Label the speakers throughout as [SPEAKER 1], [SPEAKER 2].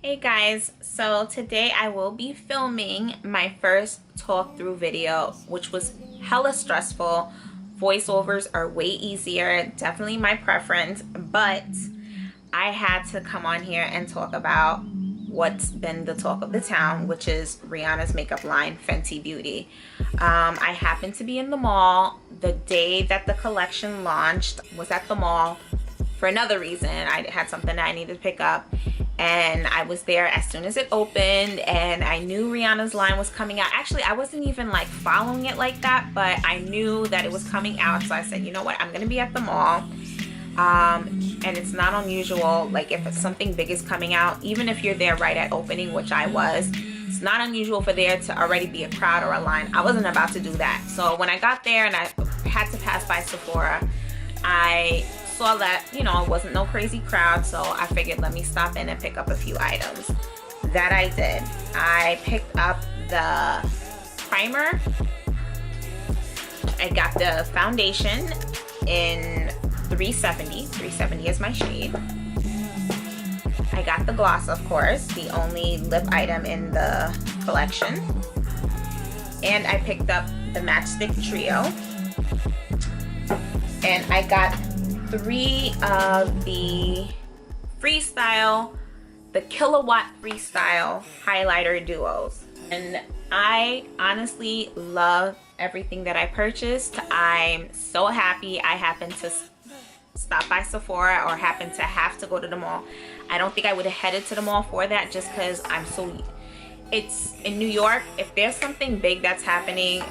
[SPEAKER 1] Hey guys, so today I will be filming my first talk through video, which was hella stressful. Voiceovers are way easier, definitely my preference, but I had to come on here and talk about what's been the talk of the town, which is Rihanna's makeup line, Fenty Beauty. I happened to be in the mall the day that the collection launched, was at the mall for another reason. I had something that I needed to pick up, and I was there as soon as it opened, and I knew Rihanna's line was coming out. Actually, I wasn't even like following it like that, but I knew that it was coming out, so I said, you know what, I'm gonna be at the mall. And it's not unusual, like if something big is coming out, even if you're there right at opening, which I was, it's not unusual for there to already be a crowd or a line. I wasn't about to do that. So when I got there and I had to pass by Sephora, I saw that, you know, it wasn't no crazy crowd, so I figured let me stop in and pick up a few items. That I did. I picked up the primer. I got the foundation in 370. 370 is my shade. I got the gloss, of course, the only lip item in the collection. And I picked up the Matchstick Trio. And I got 3 of the Freestyle, the Kilowatt Freestyle highlighter duos. And I honestly love everything that I purchased. I'm so happy I happened to stop by Sephora or happened to have to go to the mall. I don't think I would have headed to the mall for that, just because I'm so, it's in New York. If there's something big that's happening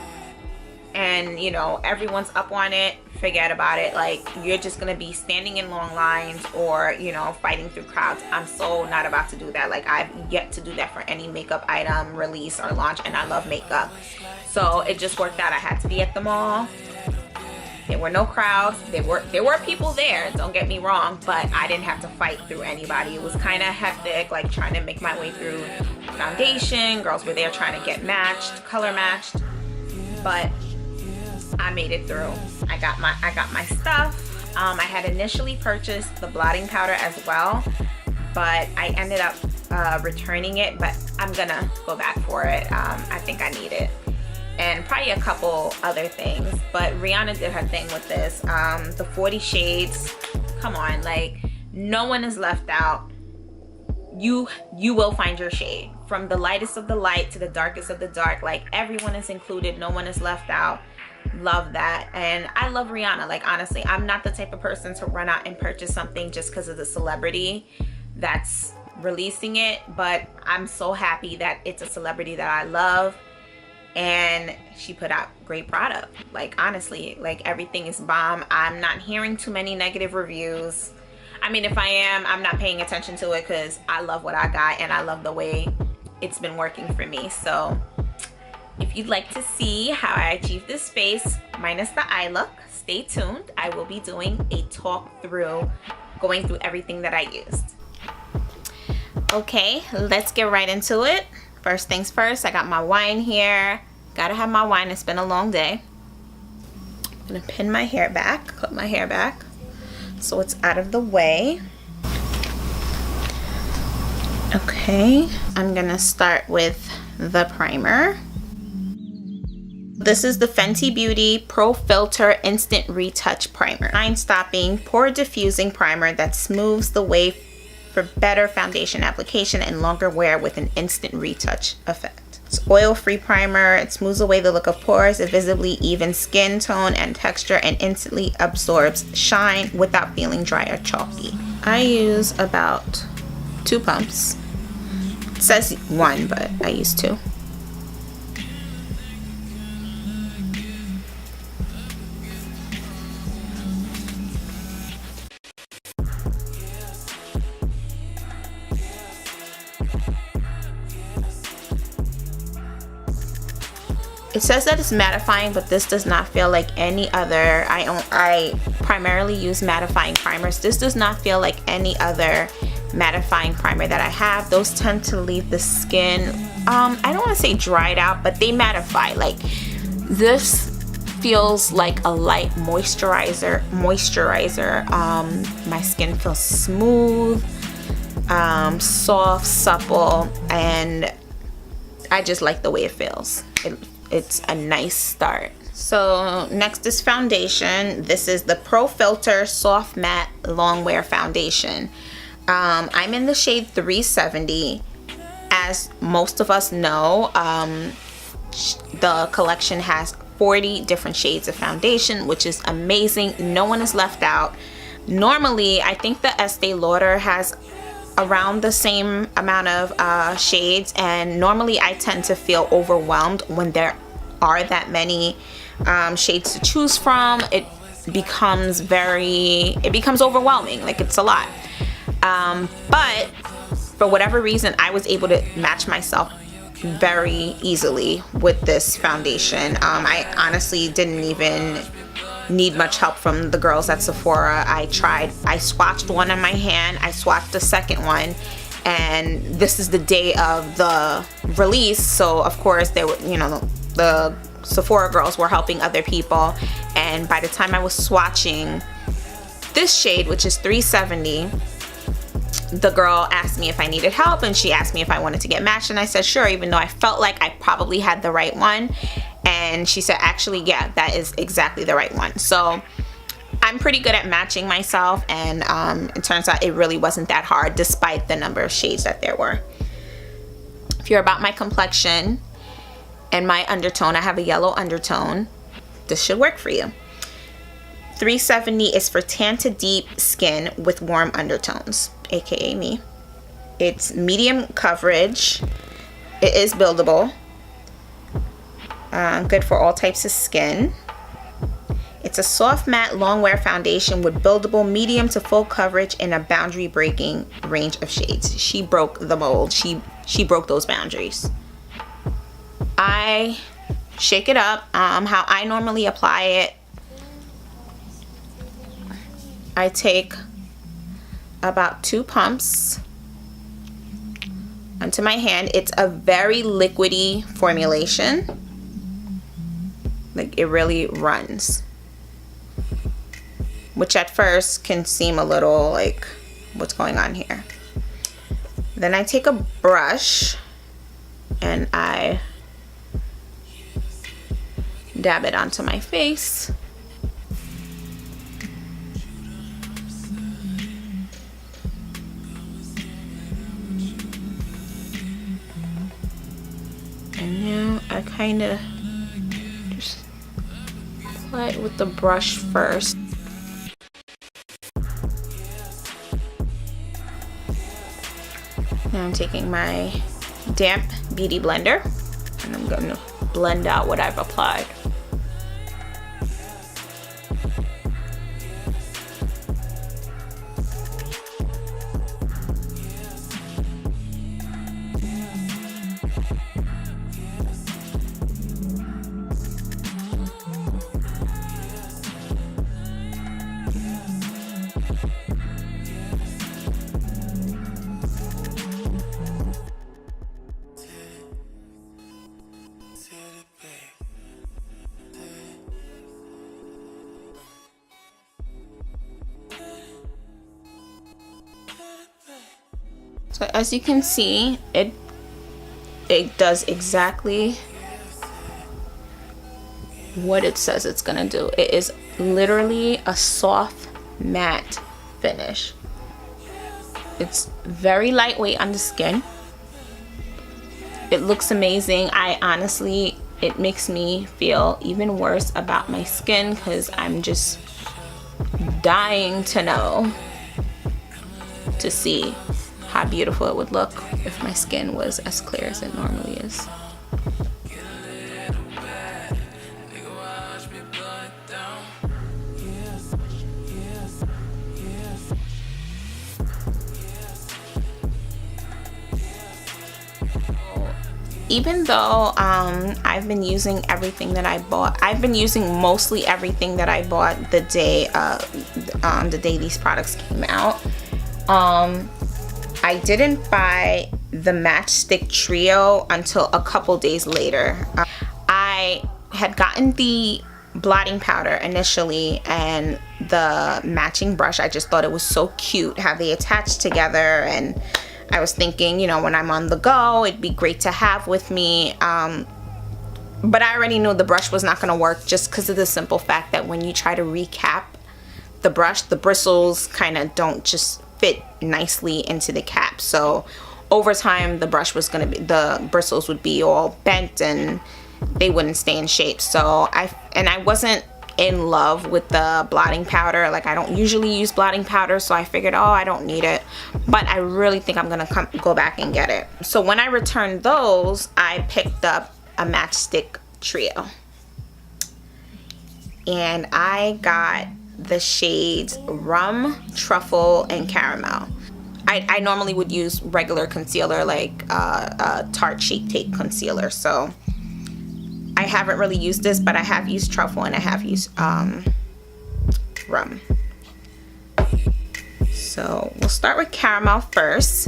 [SPEAKER 1] and you know everyone's up on it, forget about it. Like, you're just gonna be standing in long lines or, you know, fighting through crowds. I'm so not about to do that. Like, I've yet to do that for any makeup item release or launch, and I love makeup, so it just worked out. I had to be at the mall. There were no crowds. There were people there, don't get me wrong, but I didn't have to fight through anybody. It was kind of hectic, like trying to make my way through foundation. Girls were there trying to get matched, color matched, but I made it through. I got my stuff. I had initially purchased the blotting powder as well, but I ended up returning it, but I'm gonna go back for it. I think I need it. And probably a couple other things, but Rihanna did her thing with this. The 40 shades, come on, like, no one is left out. You will find your shade, from the lightest of the light to the darkest of the dark. Like, everyone is included, no one is left out. Love that. And I love Rihanna. Like, honestly, I'm not the type of person to run out and purchase something just because of the celebrity that's releasing it, but I'm so happy that it's a celebrity that I love, and she put out great product. Like, honestly, like, everything is bomb. I'm not hearing too many negative reviews. I mean, if I am, I'm not paying attention to it, because I love what I got and I love the way it's been working for me. So if you'd like to see how I achieved this face minus the eye look, stay tuned. I will be doing a talk through, going through everything that I used. Okay, let's get right into it. First things first, I got my wine here. Gotta have my wine, it's been a long day. I'm gonna pin my hair back, clip my hair back so it's out of the way. Okay, I'm gonna start with the primer. This is the Fenty Beauty Pro Filt'r Instant Retouch Primer. Line stopping, pore diffusing primer that smooths the way for better foundation application and longer wear with an instant retouch effect. It's oil-free primer. It smooths away the look of pores, it visibly evens skin tone and texture, and instantly absorbs shine without feeling dry or chalky. I use about 2 pumps. It says 1, but I use 2. It says that it's mattifying, but this does not feel like any other. I primarily use mattifying primers. This does not feel like any other mattifying primer that I have. Those tend to leave the skin, I don't want to say dried out, but they mattify. Like, this feels like a light moisturizer. My skin feels smooth. soft, supple, and I just like the way it feels. It's a nice start. So next is foundation. This is the Pro Filt'r Soft Matte Longwear Foundation. I'm in the shade 370. As most of us know, the collection has 40 different shades of foundation, which is amazing. No one is left out. Normally, I think the Estee Lauder has around the same amount of shades, and normally I tend to feel overwhelmed when there are that many shades to choose from. It becomes overwhelming, like it's a lot. But for whatever reason, I was able to match myself very easily with this foundation. I honestly didn't even need much help from the girls at Sephora. I swatched one on my hand, I swatched the second one, and this is the day of the release, so of course they were, you know, the Sephora girls were helping other people, and by the time I was swatching this shade, which is 370, the girl asked me if I needed help, and she asked me if I wanted to get matched, and I said sure, even though I felt like I probably had the right one. And she said, actually, yeah, that is exactly the right one. So I'm pretty good at matching myself, and it turns out it really wasn't that hard despite the number of shades that there were. If you're about my complexion and my undertone, I have a yellow undertone, this should work for you. 370 is for tan to deep skin with warm undertones, aka me. It's medium coverage. It is buildable. Good for all types of skin. It's a soft matte longwear foundation with buildable medium to full coverage in a boundary breaking range of shades. She broke the mold. She broke those boundaries. I shake it up. How I normally apply it, I take about 2 pumps onto my hand. It's a very liquidy formulation. Like, it really runs, which at first can seem a little like, what's going on here? Then I take a brush and I dab it onto my face. And now I kind of just apply it with the brush first. Now I'm taking my damp beauty blender and I'm going to blend out what I've applied. So as you can see, it does exactly what it says it's gonna do. It is literally a soft matte finish. It's very lightweight on the skin. It looks amazing. I honestly, it makes me feel even worse about my skin because I'm just dying to know, to see how beautiful it would look if my skin was as clear as it normally is. Even though I've been using everything that I bought, I've been using mostly everything that I bought the day these products came out. I didn't buy the Matchstick Trio until a couple days later. I had gotten the blotting powder initially, and the matching brush. I just thought it was so cute how they attached together, and I was thinking, you know, when I'm on the go, it'd be great to have with me. But I already knew the brush was not going to work just because of the simple fact that when you try to recap the brush, the bristles kind of don't just fit nicely into the cap. So over time, the brush was going to be, the bristles would be all bent and they wouldn't stay in shape. So I wasn't in love with the blotting powder. Like, I don't usually use blotting powder, so I figured, oh, I don't need it. But I really think I'm going to go back and get it. So when I returned those, I picked up a matchstick trio, and I got the shades Rum, Truffle, and Caramel. I normally would use regular concealer, like a Tarte Shape Tape concealer, so I haven't really used this, but I have used Truffle and I have used Rum. So we'll start with Caramel first.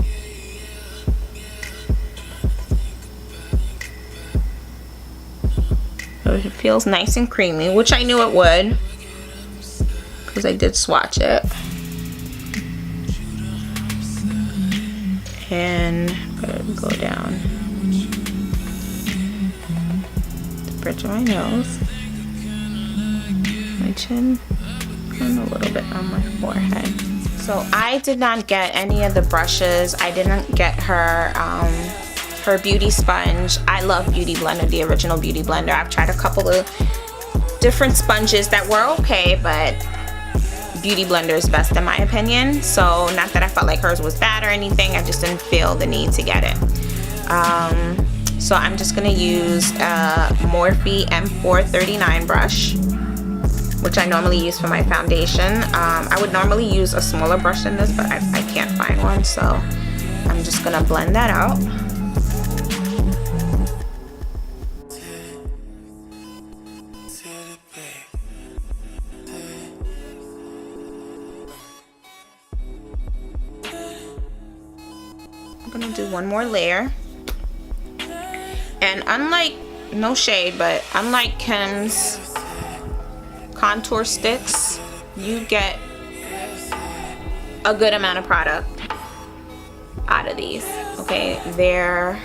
[SPEAKER 1] It feels nice and creamy, which I knew it would because I did swatch it. And I'm gonna go down the bridge of my nose, my chin, and a little bit on my forehead. So I did not get any of the brushes. I didn't get her beauty sponge. I love Beauty Blender, the original Beauty Blender. I've tried a couple of different sponges that were okay, but Beauty Blender is best in my opinion. So not that I felt like hers was bad or anything, I just didn't feel the need to get it. So I'm just gonna use a Morphe M439 brush, which I normally use for my foundation. I would normally use a smaller brush than this, but I can't find one, so I'm just gonna blend that out. I'm gonna do one more layer, and unlike, no shade, but unlike Kim's contour sticks, you get a good amount of product out of these. Okay, they're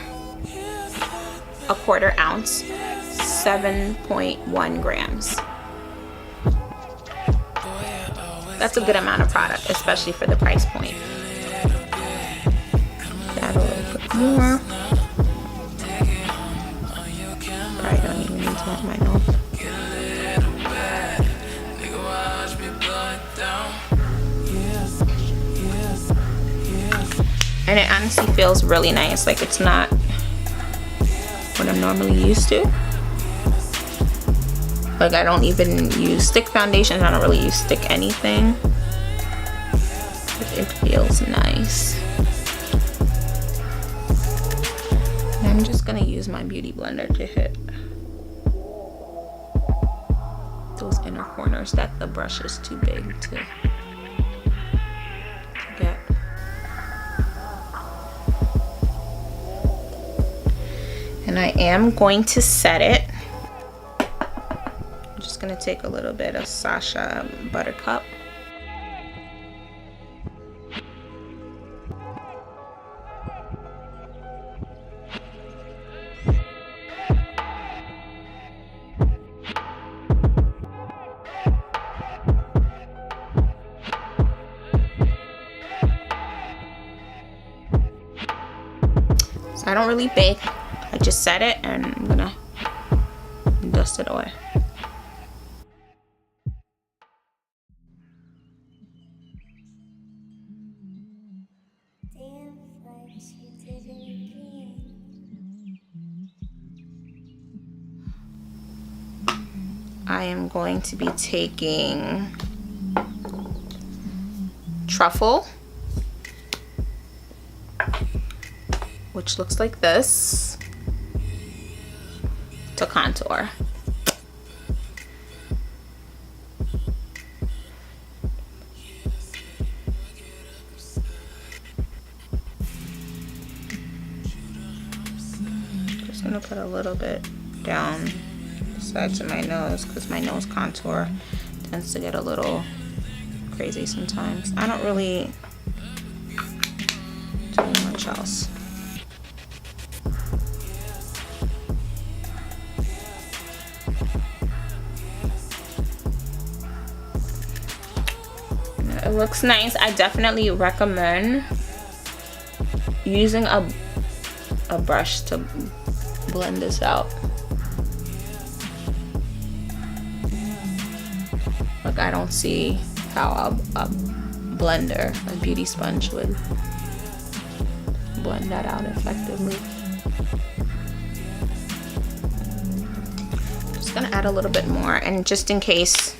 [SPEAKER 1] a 1/4 ounce, 7.1 grams. That's a good amount of product, especially for the price point. Add a little bit more. Probably don't even need to let my nose. And it honestly feels really nice. Like, it's not what I'm normally used to. Like, I don't even use stick foundations. I don't really use stick anything. But it feels nice. I'm just gonna use my Beauty Blender to hit those inner corners that the brush is too big to get. And I am going to set it. I'm just gonna take a little bit of Sasha Buttercup. I don't really bake. I just set it and I'm gonna dust it away. I am going to be taking Truffle, which looks like this, to contour. Just gonna put a little bit down the sides of my nose because my nose contour tends to get a little crazy sometimes. I don't really do much else. It looks nice. I definitely recommend using a brush to blend this out. Like, I don't see how a blender, a beauty sponge, would blend that out effectively. Just gonna add a little bit more, and just in case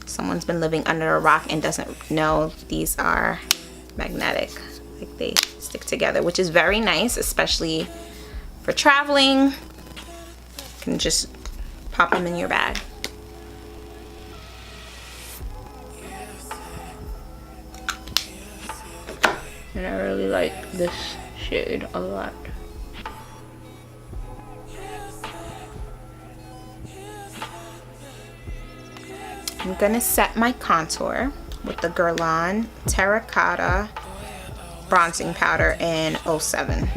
[SPEAKER 1] someone's been living under a rock and doesn't know, these are magnetic. Like, they stick together, which is very nice, especially for traveling. You can just pop them in your bag. And I really like this shade a lot. I'm gonna set my contour with the Guerlain Terracotta Bronzing Powder in 07.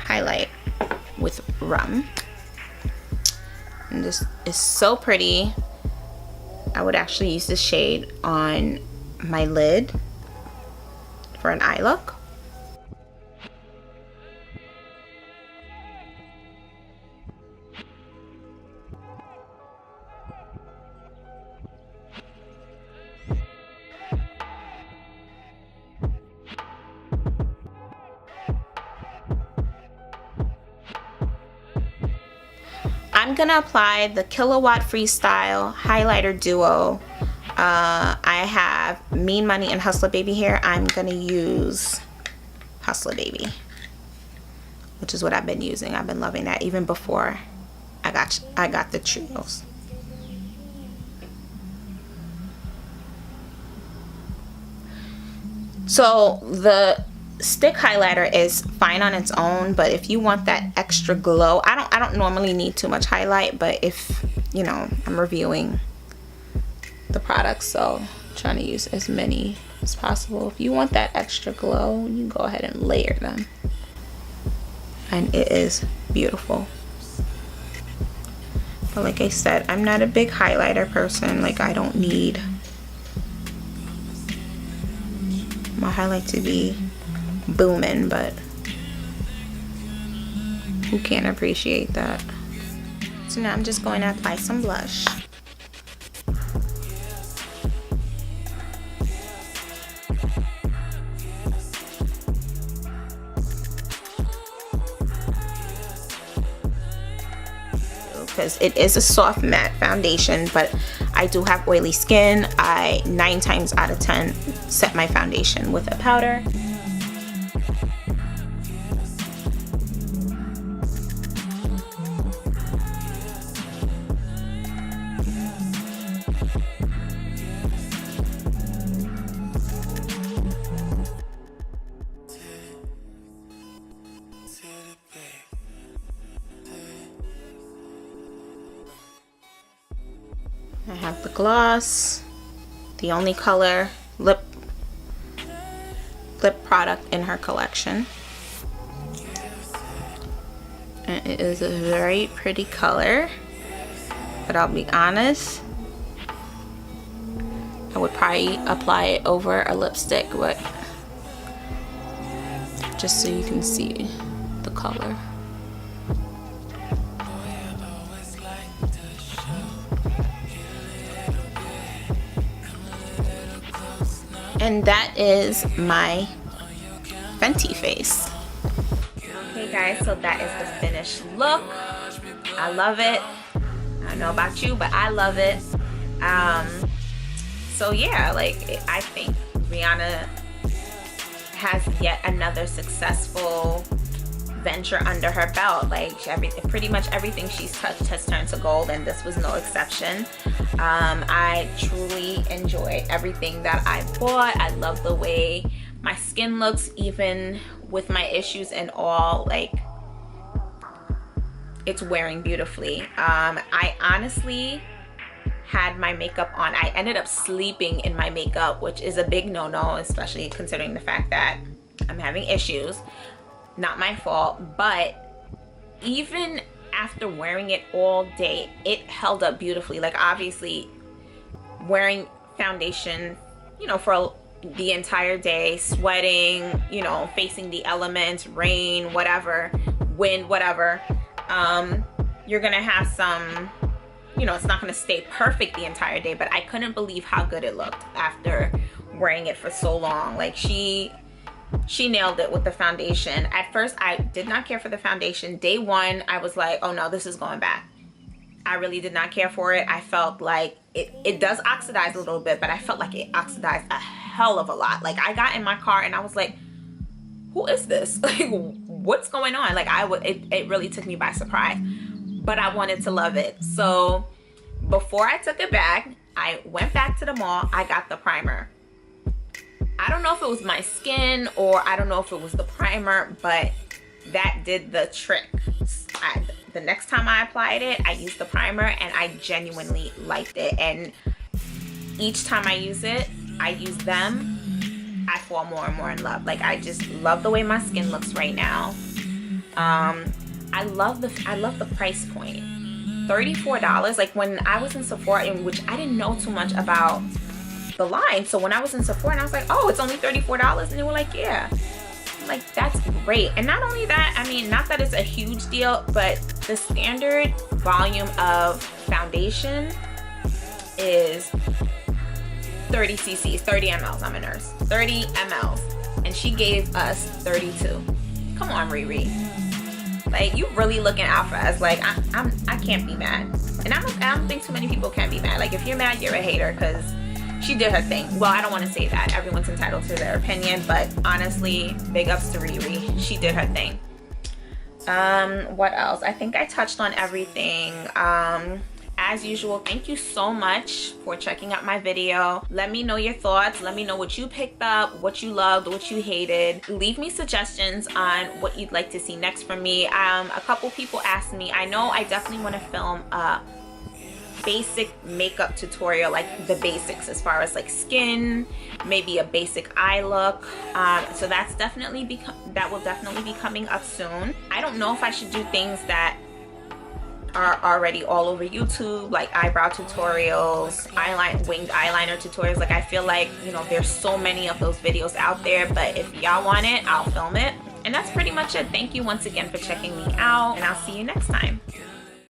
[SPEAKER 1] Highlight with rum, and this is so pretty. I would actually use this shade on my lid for an eye look. I'm gonna apply the Kilowatt Freestyle Highlighter Duo. I have Mean Money and Hustler Baby here. I'm gonna use Hustler Baby, which is what I've been using. I've been loving that even before I got the trios. So the stick highlighter is fine on its own, but if you want that extra glow, I don't normally need too much highlight, but if, you know, I'm reviewing the products, so I'm trying to use as many as possible. If you want that extra glow, you go ahead and layer them, and it is beautiful. But like I said, I'm not a big highlighter person. Like, I don't need my highlight to be booming, but who can't appreciate that? So now I'm just going to apply some blush. Because it is a soft matte foundation, but I do have oily skin. I 9 times out of 10 set my foundation with a powder. I have the gloss, the only color lip product in her collection, and it is a very pretty color, but I'll be honest, I would probably apply it over a lipstick, but just so you can see the color. And that is my Fenty face. Okay guys, so that is the finished look. I love it. I don't know about you, but I love it. So yeah, like I think Rihanna has yet another successful venture under her belt. Like pretty much everything she's touched has turned to gold, and this was no exception. I truly enjoyed everything that I bought. I love the way my skin looks, even with my issues and all. Like, it's wearing beautifully. I honestly had my makeup on. I ended up sleeping in my makeup, which is a big no-no, especially considering the fact that I'm having issues. Not my fault, but even after wearing it all day, it held up beautifully. Like, obviously wearing foundation, you know, for the entire day, sweating, you know, facing the elements, rain, whatever, wind, whatever, you're gonna have some, you know, it's not gonna stay perfect the entire day, but I couldn't believe how good it looked after wearing it for so long. Like, she nailed it with the foundation. At first, I did not care for the foundation. Day one, I was like, oh no, this is going back. I really did not care for it. I felt like it does oxidize a little bit, but I felt like it oxidized a hell of a lot. Like, I got in my car and I was like, who is this? Like, what's going on? Like, it really took me by surprise, but I wanted to love it. So before I took it back, I went back to the mall. I got the primer. I don't know if it was my skin or I don't know if it was the primer, but that did the trick. The next time I applied it, I used the primer and I genuinely liked it. And each time I use them, I fall more and more in love. Like, I just love the way my skin looks right now. I love the price point. $34. Like, when I was in Sephora, in which I didn't know too much about the line, so when I was in Sephora and I was like, oh, it's only $34, and they were like, yeah. I'm like, that's great. And not only that, I mean, not that it's a huge deal, but the standard volume of foundation is 30 cc's, 30 mls. I'm a nurse. 30 mls, and she gave us 32. Come on, Riri. Like, you really looking out for us. Like, I can't be mad, and I don't think too many people can be mad. Like, if you're mad, you're a hater, because she did her thing. Well, I don't want to say that. Everyone's entitled to their opinion, but honestly, big ups to Riri. She did her thing. What else? I think I touched on everything. As usual, thank you so much for checking out my video. Let me know your thoughts. Let me know what you picked up, what you loved, what you hated. Leave me suggestions on what you'd like to see next from me. A couple people asked me. I know I definitely want to film a basic makeup tutorial, like the basics as far as like skin, maybe a basic eye look. So that's definitely that will definitely be coming up soon. I don't know if I should do things that are already all over YouTube, like eyebrow tutorials, winged eyeliner tutorials. Like, I feel like, you know, there's so many of those videos out there, but if y'all want it, I'll film it. And that's pretty much it. Thank you once again for checking me out, and I'll see you next time.